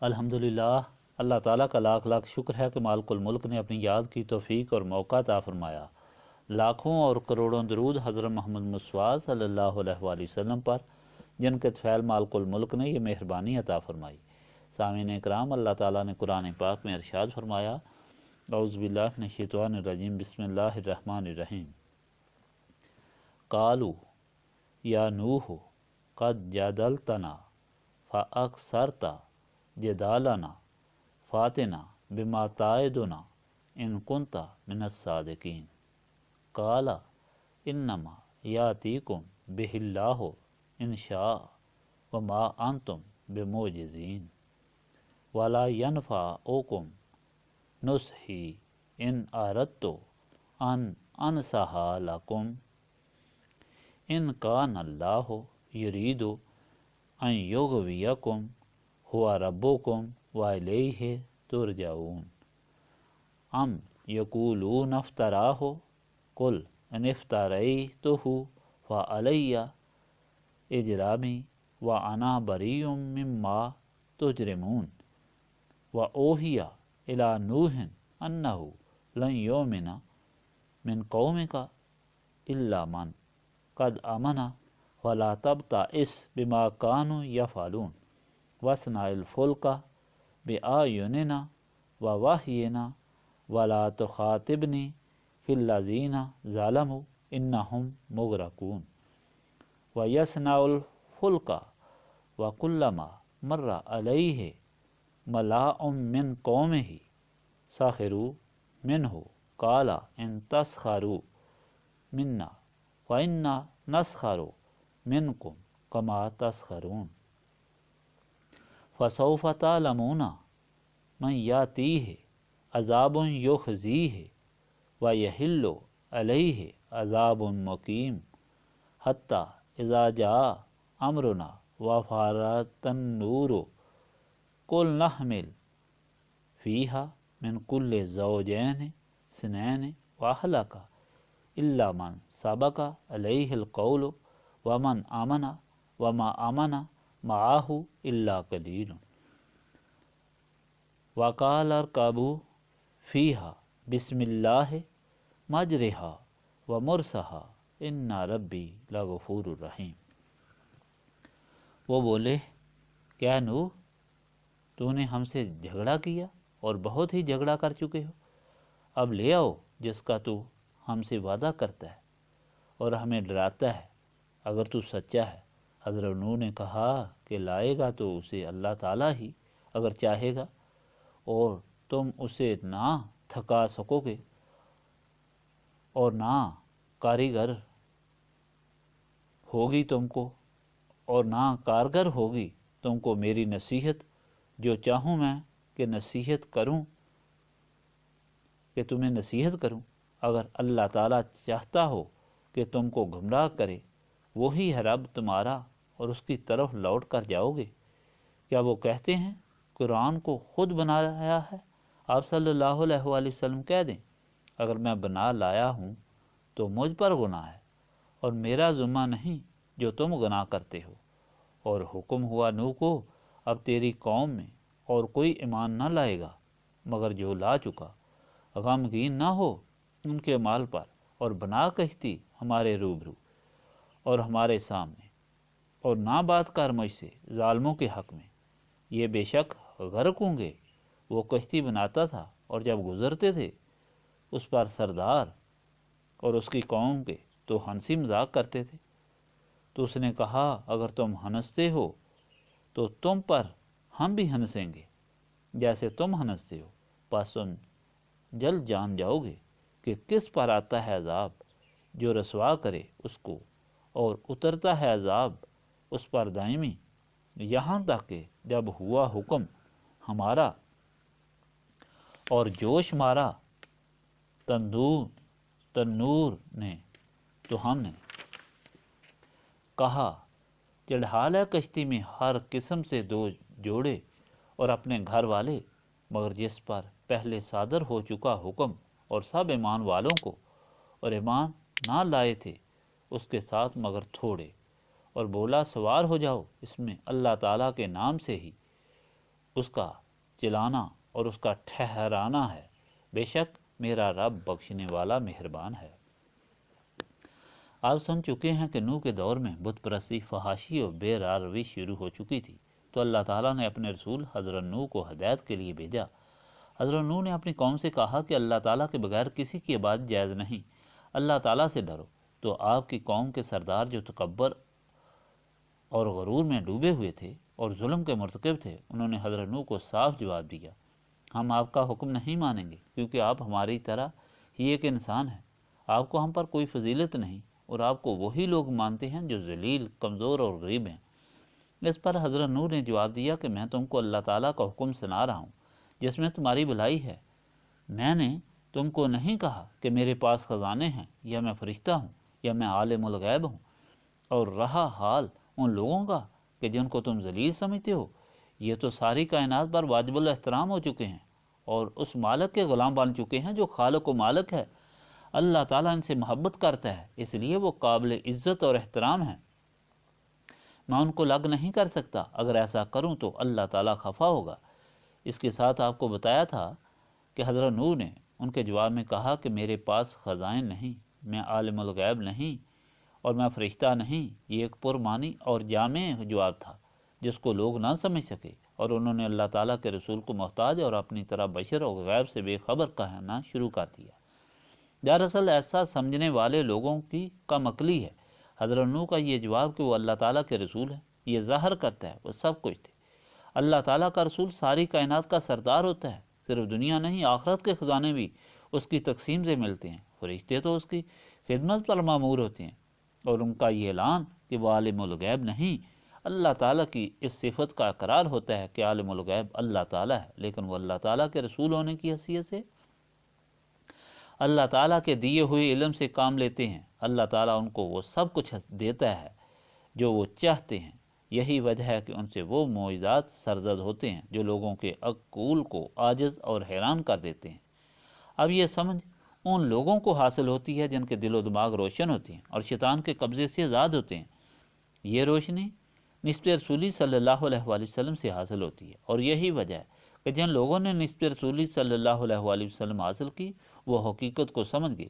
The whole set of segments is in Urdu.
الحمدللہ، اللہ تعالیٰ کا لاکھ لاکھ شکر ہے کہ مالک الملک نے اپنی یاد کی توفیق اور موقع عطا فرمایا۔ لاکھوں اور کروڑوں درود حضرت محمد مصطفیٰ صلی اللہ علیہ وآلہ وسلم پر، جن کے طفیل مالک الملک نے یہ مہربانی عطا فرمائی۔ سامعین اکرام، اللہ تعالیٰ نے قرآن پاک میں ارشاد فرمایا، اعوذ باللہ من الشیطان الرجیم، بسم اللہ الرحمن الرحیم۔ قالوا یا نوح قد جادلتنا فاکثرت جدالنا فاتنا بما تعدنا ان کنت من الصادقین قال انما یاتیکم بہ اللہ ان شاء وما انتم بمعجزین ولا ینفعکم نصحی ان اردت ان انصح لکم ان کان اللہ یرید ان یغویکم ہوا ربکم والیہ ترجعون ام یقولون افتراہ قل ان افتریتہ فعلی اجرامی وانا بریء مما تجرمون واوحی الی نوح انہ لن یؤمن من قومک الا من قد آمن ولا تبتئس بما كانوا یفعلون واصنع الفلک بأعیننا ووحینا ولا تخاطبنی فی الذین ظلموا انہم مغرقون ویصنع الفلک وکلما مر علیہ ملاء من قومہ سخروا منہ قال ان تسخروا منا فإنا نسخر منکم کما تسخرون فسوف تعلمون من یاتیہ عذاب یخزیہ ویحل علیہ عذاب مقیم حتی اذا جاء امرنا وفارت النور قل نحمل فیہا من کل زوجین اثنین واہلک الا من سبق علیہ القول ومن آمن وما آمن معہ الا قلیل وقال ارکبوا فیہا بسم اللہ مجرہا ومرسہا ان ربی لغفور الرحیم۔ وہ بولے، کیا نوح، تو نے ہم سے جھگڑا کیا اور بہت ہی جھگڑا کر چکے ہو، اب لے آؤ جس کا تو ہم سے وعدہ کرتا ہے اور ہمیں ڈراتا ہے اگر تو سچا ہے۔ حضرت نوح نے کہا کہ لائے گا تو اسے اللہ تعالیٰ ہی اگر چاہے گا، اور تم اسے نہ تھکا سکو گے اور نہ کاریگر ہوگی تم کو، اور نہ کارگر ہوگی تم کو میری نصیحت، جو چاہوں میں کہ نصیحت کروں، کہ تمہیں نصیحت کروں۔ اگر اللہ تعالیٰ چاہتا ہو کہ تم کو گمراہ کرے، وہی ہے رب تمہارا اور اس کی طرف لوٹ کر جاؤ گے۔ کیا وہ کہتے ہیں قرآن کو خود بنایا ہے؟ آپ صلی اللہ علیہ وآلہ وسلم کہہ دیں، اگر میں بنا لایا ہوں تو مجھ پر گناہ ہے اور میرا ذمہ نہیں جو تم گناہ کرتے ہو۔ اور حکم ہوا نوح کو، اب تیری قوم میں اور کوئی ایمان نہ لائے گا مگر جو لا چکا، غمگین نہ ہو ان کے مال پر، اور بنا کشتی ہمارے روبرو اور ہمارے سامنے، اور نہ بات کر مجھ سے ظالموں کے حق میں، یہ بے شک غرق ہوں گے۔ وہ کشتی بناتا تھا اور جب گزرتے تھے اس پر سردار اور اس کی قوم کے تو ہنسی مذاق کرتے تھے، تو اس نے کہا اگر تم ہنستے ہو تو تم پر ہم بھی ہنسیں گے جیسے تم ہنستے ہو، پس تم جلد جان جاؤ گے کہ کس پر آتا ہے عذاب جو رسوا کرے اس کو، اور اترتا ہے عذاب اس پر دائمی، یہاں تک کہ جب ہوا حکم ہمارا اور جوش مارا تنور نے، تو ہم نے کہا چڑھا لے کشتی میں ہر قسم سے دو جوڑے اور اپنے گھر والے، مگر جس پر پہلے صادر ہو چکا حکم اور سب ایمان والوں کو، اور ایمان نہ لائے تھے اس کے ساتھ مگر تھوڑے، اور بولا سوار ہو جاؤ اس میں اللہ تعالیٰ کے نام سے ہی، اس کا چلانا اور اس کا ٹھہرانا ہے، بے شک میرا رب بخشنے والا مہربان ہے۔ آپ سن چکے ہیں کہ نوح کے دور میں بت پرستی، فحاشی اور بے راہ روی شروع ہو چکی تھی، تو اللہ تعالیٰ نے اپنے رسول حضرت نوح کو ہدایت کے لیے بھیجا۔ حضرت نوح نے اپنی قوم سے کہا کہ اللہ تعالیٰ کے بغیر کسی کی عبادت جائز نہیں، اللہ تعالیٰ سے ڈرو۔ تو آپ کی قوم کے سردار جو تکبر اور غرور میں ڈوبے ہوئے تھے اور ظلم کے مرتکب تھے، انہوں نے حضرت نوح کو صاف جواب دیا، ہم آپ کا حکم نہیں مانیں گے، کیونکہ آپ ہماری طرح ہی ایک انسان ہیں، آپ کو ہم پر کوئی فضیلت نہیں، اور آپ کو وہی لوگ مانتے ہیں جو ذلیل، کمزور اور غریب ہیں۔ اس پر حضرت نوح نے جواب دیا کہ میں تم کو اللہ تعالیٰ کا حکم سنا رہا ہوں جس میں تمہاری بھلائی ہے۔ میں نے تم کو نہیں کہا کہ میرے پاس خزانے ہیں، یا میں فرشتہ ہوں، یا میں عالم الغیب ہوں۔ اور رہا حال ان لوگوں کا کہ جن کو تم ذلیل سمجھتے ہو، یہ تو ساری کائنات پر واجب الاحترام ہو چکے ہیں اور اس مالک کے غلام بن چکے ہیں جو خالق و مالک ہے۔ اللہ تعالیٰ ان سے محبت کرتا ہے، اس لیے وہ قابل عزت اور احترام ہیں۔ میں ان کو لگ نہیں کر سکتا، اگر ایسا کروں تو اللہ تعالیٰ خفا ہوگا۔ اس کے ساتھ آپ کو بتایا تھا کہ حضرت نوح نے ان کے جواب میں کہا کہ میرے پاس خزائن نہیں، میں عالم الغیب نہیں، اور میں فرشتہ نہیں۔ یہ ایک پرمعنی اور جامع جواب تھا جس کو لوگ نہ سمجھ سکے، اور انہوں نے اللہ تعالیٰ کے رسول کو محتاج اور اپنی طرح بشر اور غیب سے بے خبر کہنا شروع کر دیا۔ دراصل ایسا سمجھنے والے لوگوں کی کم عقلی ہے۔ حضرت نوح کا یہ جواب کہ وہ اللہ تعالیٰ کے رسول ہیں، یہ ظاہر کرتا ہے وہ سب کچھ تھے۔ اللہ تعالیٰ کا رسول ساری کائنات کا سردار ہوتا ہے، صرف دنیا نہیں، آخرت کے خزانے بھی اس کی تقسیم سے ملتے ہیں۔ فرشتے تو اس کی خدمت پر مامور ہوتے ہیں، اور ان کا یہ اعلان کہ وہ عالم الغیب نہیں، اللہ تعالیٰ کی اس صفت کا اقرار ہوتا ہے کہ عالم الغیب اللہ تعالیٰ ہے، لیکن وہ اللہ تعالیٰ کے رسول ہونے کی حیثیت سے اللہ تعالیٰ کے دیے ہوئے علم سے کام لیتے ہیں۔ اللہ تعالیٰ ان کو وہ سب کچھ دیتا ہے جو وہ چاہتے ہیں۔ یہی وجہ ہے کہ ان سے وہ معجزات سرزد ہوتے ہیں جو لوگوں کے عقول کو عاجز اور حیران کر دیتے ہیں۔ اب یہ سمجھ ان لوگوں کو حاصل ہوتی ہے جن کے دل و دماغ روشن ہوتے ہیں اور شیطان کے قبضے سے آزاد ہوتے ہیں۔ یہ روشنی نسبت رسولی صلی اللہ علیہ وآلہ وسلم سے حاصل ہوتی ہے، اور یہی وجہ ہے کہ جن لوگوں نے نسبت رسولی صلی اللہ علیہ وآلہ وسلم حاصل کی، وہ حقیقت کو سمجھ گئے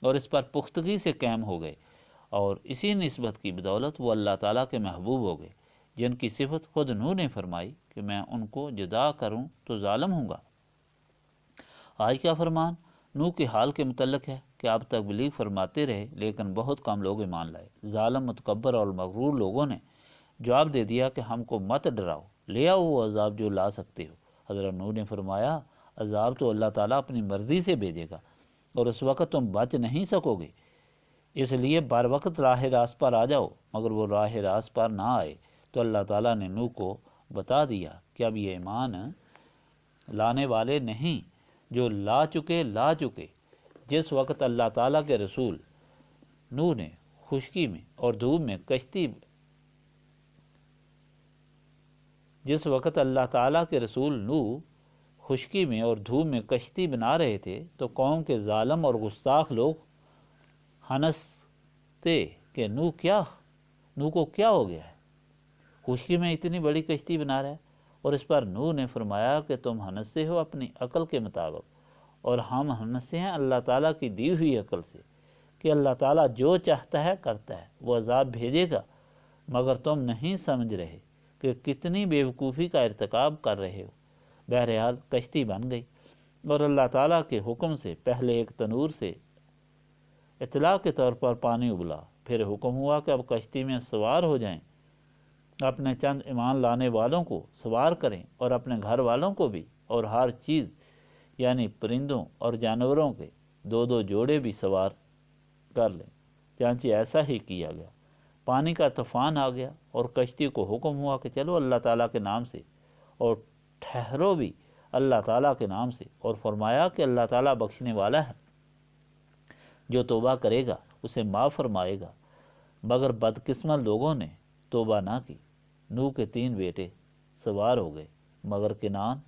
اور اس پر پختگی سے قائم ہو گئے، اور اسی نسبت کی بدولت وہ اللہ تعالیٰ کے محبوب ہو گئے، جن کی صفت خود نوح نے فرمائی کہ میں ان کو جدا کروں تو ظالم ہوں گا۔ آج کیا فرمان نوح کے حال کے متعلق ہے کہ آپ تبلیغ فرماتے رہے لیکن بہت کم لوگ ایمان لائے۔ ظالم، متکبر اور مغرور لوگوں نے جواب دے دیا کہ ہم کو مت ڈراؤ، لے آؤ وہ عذاب جو لا سکتے ہو۔ حضرت نوح نے فرمایا عذاب تو اللہ تعالیٰ اپنی مرضی سے بھیجے گا، اور اس وقت تم بچ نہیں سکو گے، اس لیے بر وقت راہ راست پر آ جاؤ۔ مگر وہ راہ راست پر نہ آئے تو اللہ تعالیٰ نے نوح کو بتا دیا کہ اب یہ ایمان لانے والے نہیں، جو لا چکے۔ جس وقت اللہ تعالیٰ کے رسول نوح نے خشکی میں اور دھوپ میں کشتی جس وقت اللہ تعالیٰ کے رسول نوح خشکی میں اور دھوپ میں کشتی بنا رہے تھے تو قوم کے ظالم اور گستاخ لوگ ہنستے کہ نوح کو کیا ہو گیا ہے، خشکی میں اتنی بڑی کشتی بنا رہا ہے۔ اور اس پر نوح نے فرمایا کہ تم ہنستے ہو اپنی عقل کے مطابق، اور ہم ہنستے ہیں اللہ تعالیٰ کی دی ہوئی عقل سے کہ اللہ تعالیٰ جو چاہتا ہے کرتا ہے، وہ عذاب بھیجے گا، مگر تم نہیں سمجھ رہے کہ کتنی بیوقوفی کا ارتکاب کر رہے ہو۔ بہرحال کشتی بن گئی، اور اللہ تعالیٰ کے حکم سے پہلے ایک تنور سے اطلاع کے طور پر پانی ابلا، پھر حکم ہوا کہ اب کشتی میں سوار ہو جائیں، اپنے چند ایمان لانے والوں کو سوار کریں اور اپنے گھر والوں کو بھی، اور ہر چیز یعنی پرندوں اور جانوروں کے 2 جوڑے بھی سوار کر لیں۔ چنانچہ ایسا ہی کیا گیا۔ پانی کا طوفان آ گیا اور کشتی کو حکم ہوا کہ چلو اللہ تعالیٰ کے نام سے، اور ٹھہرو بھی اللہ تعالیٰ کے نام سے، اور فرمایا کہ اللہ تعالیٰ بخشنے والا ہے، جو توبہ کرے گا اسے معاف فرمائے گا۔ مگر بدقسمت لوگوں نے توبہ نہ کی۔ نوح کے 3 بیٹے سوار ہو گئے، مگر کنعان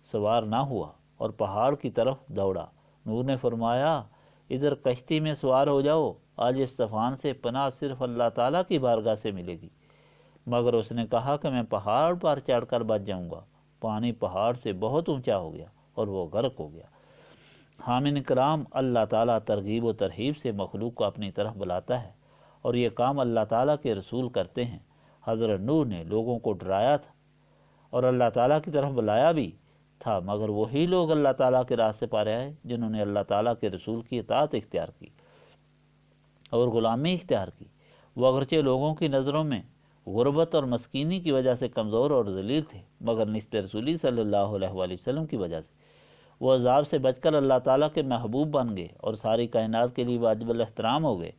سوار نہ ہوا اور پہاڑ کی طرف دوڑا۔ نوح نے فرمایا ادھر کشتی میں سوار ہو جاؤ، آج اس طوفان سے پناہ صرف اللہ تعالیٰ کی بارگاہ سے ملے گی۔ مگر اس نے کہا کہ میں پہاڑ پر چڑھ کر بچ جاؤں گا، پانی پہاڑ سے بہت اونچا ہو گیا اور وہ غرق ہو گیا۔ حامل کرام، اللہ تعالیٰ ترغیب و ترہیب سے مخلوق کو اپنی طرف بلاتا ہے، اور یہ کام اللہ تعالیٰ کے رسول کرتے ہیں۔ حضرت نوح نے لوگوں کو ڈرایا تھا اور اللہ تعالیٰ کی طرف بلایا بھی تھا، مگر وہی لوگ اللہ تعالیٰ کے راستے پر آئے جنہوں نے اللہ تعالیٰ کے رسول کی اطاعت اختیار کی اور غلامی اختیار کی۔ وہ اگرچہ لوگوں کی نظروں میں غربت اور مسکینی کی وجہ سے کمزور اور ذلیل تھے، مگر نسبت رسولی صلی اللہ علیہ وآلہ وسلم کی وجہ سے وہ عذاب سے بچ کر اللہ تعالیٰ کے محبوب بن گئے اور ساری کائنات کے لیے واجب الاحترام ہو گئے۔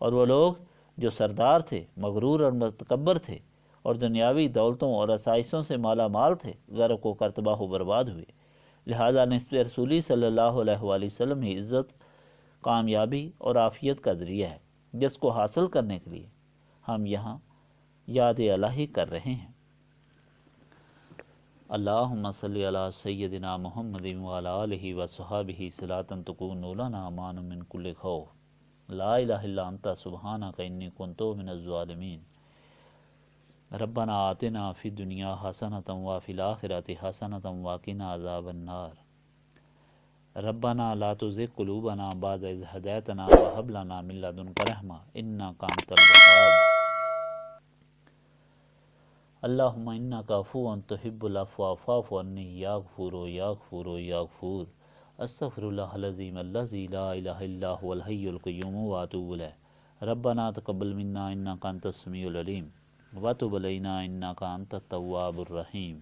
اور وہ لوگ جو سردار تھے، مغرور اور متکبر تھے اور دنیاوی دولتوں اور آسائشوں سے مالا مال تھے، غرق و کر تباہ و برباد ہوئے۔ لہذا نسبت رسولی صلی اللہ علیہ وآلہ وسلم ہی عزت، کامیابی اور عافیت کا ذریعہ ہے، جس کو حاصل کرنے کے لیے ہم یہاں یاد الہی کر رہے ہیں۔ اللہم صلی علی سیدنا محمد وعلی آلہ وصحبہ صلاۃ تکون لنا امان من کل خوف، لا الہ الا انت سبحانک انی کنت من الظالمین۔ ربنا آتنا فی الدنیا حسنۃ وفی الآخرۃ حسنۃ وقنا عذاب النار۔ ربنا لا تزغ قلوبنا بعد اذ ہدیتنا وہب لنا من لدنک رحمۃ انک انت الوہاب۔ اللہم انک عفو تحب العفو فاعف عنی یا غفور یا غفور یا غفور۔ استغفر اللہ العظیم الذی لا الہ الا هو الحی القیوم واتوب الیہ۔ ربنا تقبل منا انک انت السمیع العلیم وتب علینا انک انت التواب الرحیم۔